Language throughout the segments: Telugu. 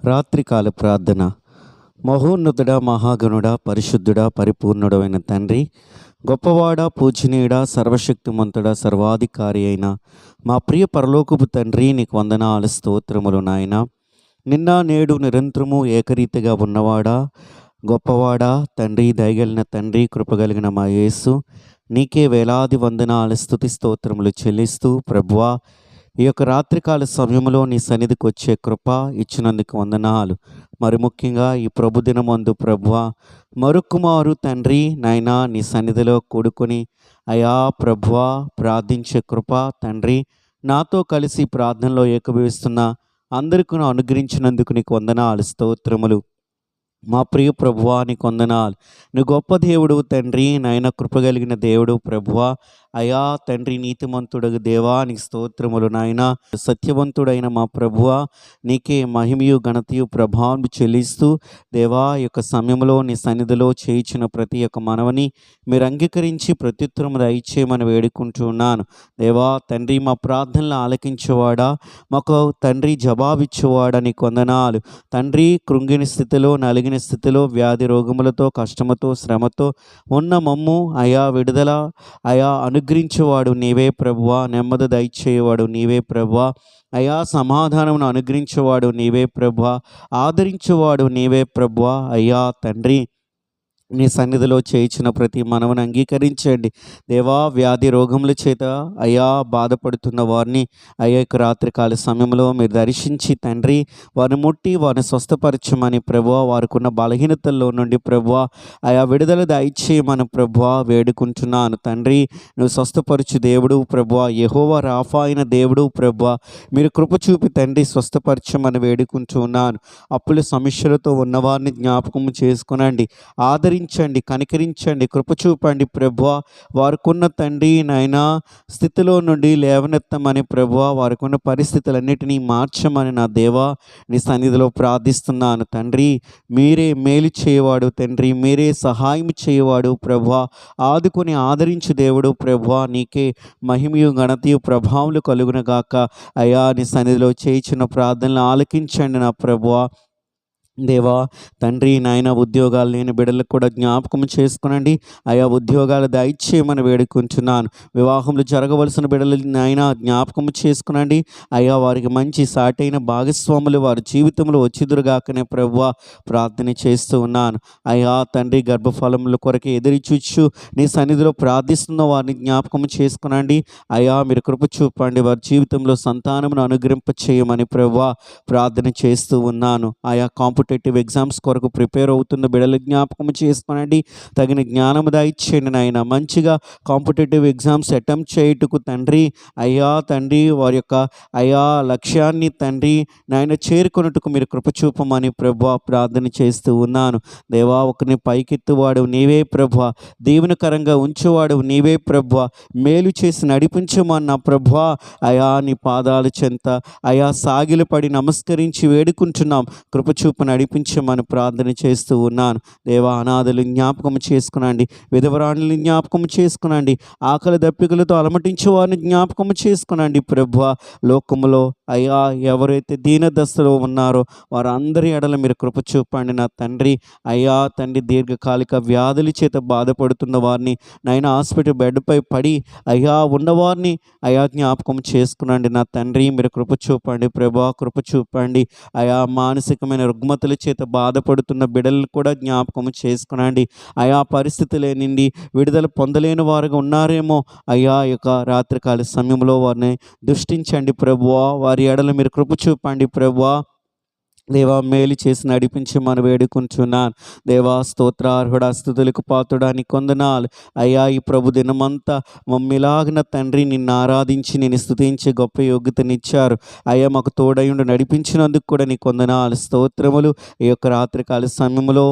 రాత్రికాల ప్రార్థన. మహోన్నతుడా, మహాగణుడా, పరిశుద్ధుడా, పరిపూర్ణుడైన తండ్రి, గొప్పవాడా, పూజనీయుడా, సర్వశక్తిమంతుడా, సర్వాధికారి అయిన మా ప్రియ పరలోకపు తండ్రి, నీకు వందనాలు, స్తోత్రములు నాయన. నిన్న నేడు నిరంతరము ఏకరీతిగా ఉన్నవాడా, గొప్పవాడా, తండ్రి, దయగలిగిన తండ్రి, కృపగలిగిన మా యేసు, నీకే వేలాది వందనాలు, స్తుతి స్తోత్రములు చెల్లిస్తూ, ప్రభువా, ఈ యొక్క రాత్రికాల సమయంలో నీ సన్నిధికి వచ్చే కృప ఇచ్చినందుకు వందనాలు. మరి ముఖ్యంగా ఈ ప్రభుదినమందు ప్రభువా, మరొకమారు తండ్రి నాయనా నీ సన్నిధిలో కూడుకొని అయా ప్రభువా ప్రార్థించే కృప తండ్రి, నాతో కలిసి ప్రార్థనలో ఏకీభవిస్తున్న అందరికీ అనుగ్రహించినందుకు నీకు వందనాలు, స్తోత్రములు. మా ప్రియ ప్రభువా, నీకు వందనాలు. నువ్వు గొప్ప దేవుడు తండ్రి నాయన, కృపగలిగిన దేవుడు ప్రభువా. అయా తండ్రి, నీతిమంతుడగు దేవా, నీకు స్తోత్రములు నాయన. సత్యవంతుడైన మా ప్రభువా, నీకే మహిమయు ఘనతయు ప్రభావం చెల్లిస్తూ దేవా, ఈ యొక్క సమయంలో నీ సన్నిధిలో చేయించిన ప్రతి ఒక్క మనవని మీరు అంగీకరించి ప్రత్యుత్తరం దయచేయమని వేడుకుంటున్నాను. దేవా తండ్రి, మా ప్రార్థనలు ఆలకించేవాడా, మాకు తండ్రి జవాబిచ్చేవాడా, నీకు వందనాలు తండ్రి. కృంగిన స్థితిలో, నలిగిన స్థితిలో, వ్యాధి రోగములతో, కష్టముతో, శ్రమతో ఉన్న మమ్ము అయా విడుదల అయా అనుగ్రహించేవాడు నీవే ప్రభువా. నెమ్మది దయచేవాడు నీవే ప్రభువా. అయా సమాధానమును అనుగ్రహించేవాడు నీవే ప్రభువా. ఆదరించేవాడు నీవే ప్రభువా. అయ్యా తండ్రి, నీ సన్నిధిలో చేయించిన ప్రతి మనవుని అంగీకరించండి దేవా. వ్యాధి రోగముల చేత అయా బాధపడుతున్న వారిని అయ్యా యొక్క రాత్రికాల సమయంలో మీరు దర్శించి తండ్రి వారిని ముట్టి వారిని స్వస్థపరచమని ప్రభువా, వారికి ఉన్న బలహీనతల్లో నుండి ప్రభువా అయా విడుదల దయచేయమని ప్రభువా వేడుకుంటున్నాను తండ్రి. నువ్వు స్వస్థపరచు దేవుడు ప్రభువా, యెహోవా రాఫా అయిన దేవుడు ప్రభువా, మీరు కృప చూపి తండ్రి స్వస్థపరచమని వేడుకుంటున్నాను. అప్పుల సమస్యలతో ఉన్నవారిని జ్ఞాపకం చేసుకునండి, ఆదరించండి, కనికరించండి, కృప చూపండి ప్రభువా. వారికున్న తండ్రి నాయనా స్థితిలో నుండి లేవనెత్తమని ప్రభువా, వారికున్న పరిస్థితులన్నిటినీ మార్చమని నా దేవా నీ సన్నిధిలో ప్రార్థిస్తున్నాను తండ్రి. మీరే మేలు చేయవాడు తండ్రి, మీరే సహాయం చేయవాడు ప్రభువా. ఆదుకొని ఆదరించు దేవుడు ప్రభువా. నీకే మహిమయు ఘనతయు ప్రభావాలు కలుగునగాక. అయా నీ సన్నిధిలో చేయించిన ప్రార్థనలు ఆలకించండి నా ప్రభువా. దేవా తండ్రి నాయన, ఉద్యోగాలు లేని బిడ్డలకు కూడా జ్ఞాపకం చేసుకునండి. ఆయా ఉద్యోగాలు దయచేయమని వేడుకుంటున్నాను. వివాహములు జరగవలసిన బిడ్డలు నాయన జ్ఞాపకం చేసుకునండి. అయ్యా వారికి మంచి సాటైన భాగస్వాములు వారి జీవితంలో వచ్చిదురుగాకనే ప్రభువా ప్రార్థన చేస్తూ ఉన్నాను. అయ్యా తండ్రి, గర్భఫలముల కొరకు ఎదురుచూచు నీ సన్నిధిలో ప్రార్థిస్తున్న వారిని జ్ఞాపకం చేసుకునండి. అయ్యా మీరు కృప చూపండి, వారి జీవితంలో సంతానమును అనుగ్రహింప చేయమని ప్రభువా ప్రార్థన చేస్తూ ఉన్నాను. ఆయా కాంపిటేటివ్ ఎగ్జామ్స్ కొరకు ప్రిపేర్ అవుతున్న బిడ్డలు జ్ఞాపకం చేసుకోనండి. తగిన జ్ఞానము దయచేయండి నాయన. మంచిగా కాంపిటేటివ్ ఎగ్జామ్స్ అటెంప్ట్ చేయుటకు తండ్రి అయ్యా తండ్రి వారి యొక్క అయా లక్ష్యాన్ని తండ్రి నాయన చేరుకొనుటకు మీరు కృప చూపమని ప్రభువా ప్రార్థన చేస్తూ ఉన్నాను. దేవా, ఒకరిని పైకెత్తువాడు నీవే ప్రభువా, దీవెనకరంగా ఉంచేవాడు నీవే ప్రభువా, మేలు చేసి నడిపించమన్న ప్రభువా. అయా నీ పాదాల చెంత అయా సాగిలు పడి నమస్కరించి వేడుకుంటున్నాం. కృప చూపు నడిపించమని ప్రార్థన చేస్తూ ఉన్నాను. దేవా, అనాథలు జ్ఞాపకం చేసుకునండి, విధవరాణులు జ్ఞాపకం చేసుకునండి, ఆకలి దప్పికలతో అలమటించే వారిని జ్ఞాపకం చేసుకునండి ప్రభువా. లోకములో అయ్యా ఎవరైతే దీనదశలో ఉన్నారో వారందరి ఎడల మీరు కృప చూపండి నా తండ్రి. అయ్యా తండ్రి, దీర్ఘకాలిక వ్యాధుల చేత బాధపడుతున్న వారిని నైనా హాస్పిటల్ బెడ్పై పడి అయ్యా ఉన్నవారిని అయా జ్ఞాపకం చేసుకునండి నా తండ్రి. మీరు కృప చూపండి ప్రభువా, కృప చూపండి. అయా మానసికమైన రుగ్మతల చేత బాధపడుతున్న బిడ్డలను కూడా జ్ఞాపకం చేసుకునండి. ఆయా పరిస్థితులే నుండి విడుదల పొందలేని వారుగా ఉన్నారేమో అయ్యా యొక్క రాత్రికాల సమయంలో వారిని దృష్టించండి ప్రభువా. వారి ఎడల మీరు కృప చూపండి ప్రభువా. దేవా, మేలు చేసి నడిపించమని వేడుకుంటున్నాను. దేవా, స్తోత్రార్హుడా, స్తుతులకు పాత్రుడా, నీకు వందనాలు. అయ్యా ఈ ప్రభు దినమంతా మమ్మిలాగిన తండ్రి నిన్ను ఆరాధించి నేను స్తుతించే గొప్ప యోగ్యతనిచ్చారు. అయ్యా మాకు తోడయుండి నడిపించినందుకు కూడా నీకు వందనాలు, స్తోత్రములు. ఈ యొక్క రాత్రికాల సమయంలో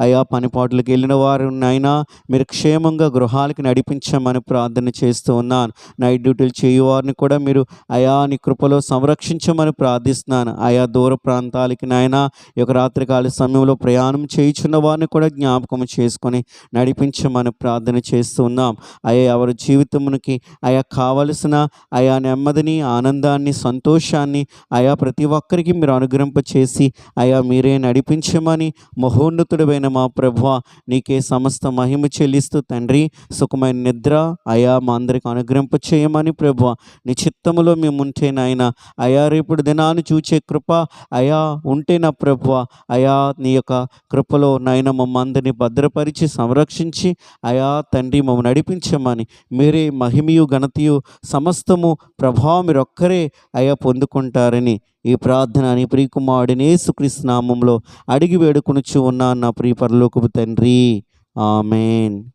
అయా పనిపాట్లకు వెళ్ళిన వారు నాయనా మీరు క్షేమంగా గృహాలకి నడిపించమని ప్రార్థన చేస్తూ ఉన్నాను. నైట్ డ్యూటీలు చేయువారిని కూడా మీరు అయా నీ కృపలో సంరక్షించమని ప్రార్థిస్తున్నాను. ఆయా దూర దూర ప్రాంతాలకి నాయన ఈ యొక్క రాత్రికాల సమయంలో ప్రయాణం చేయుచున్న వారిని కూడా జ్ఞాపకం చేసుకొని నడిపించమని ప్రార్థన చేస్తున్నాం. అయ్యా ఎవరి జీవితమునికి అయా కావలసిన అయా నెమ్మదిని, ఆనందాన్ని, సంతోషాన్ని అయా ప్రతి ఒక్కరికి మీరు అనుగ్రహింపచేసి అయా మీరే నడిపించమని మహోన్నతుడైన మా ప్రభువా నీకే సమస్త మహిమ చెల్లిస్తూ తండ్రి సుఖమైన నిద్ర అయా మా అందరికి అనుగ్రహింప చేయమని ప్రభువా నీ చిత్తములో మేము ఉంటే నాయన అయా రేపుడు దినాన్ని చూచే కృప అయా ఉంటే నా ప్రభువా అయా నీ యొక్క కృపలో నాయన మమ్మ అందరినీ భద్రపరిచి సంరక్షించి అయా తండ్రి మమ్మల్ని నడిపించమని మీరే మహిమయు ఘనతయు సమస్తము ప్రభావం మీరొక్కరే అయా పొందుకుంటారని ఈ ప్రార్థన నీ ప్రియకుమారుడిని యేసుక్రీస్తు నామములో అడిగి వేడుకొనుచు ఉన్నాను నా ప్రియ పరలోకపు తండ్రి. ఆమేన్.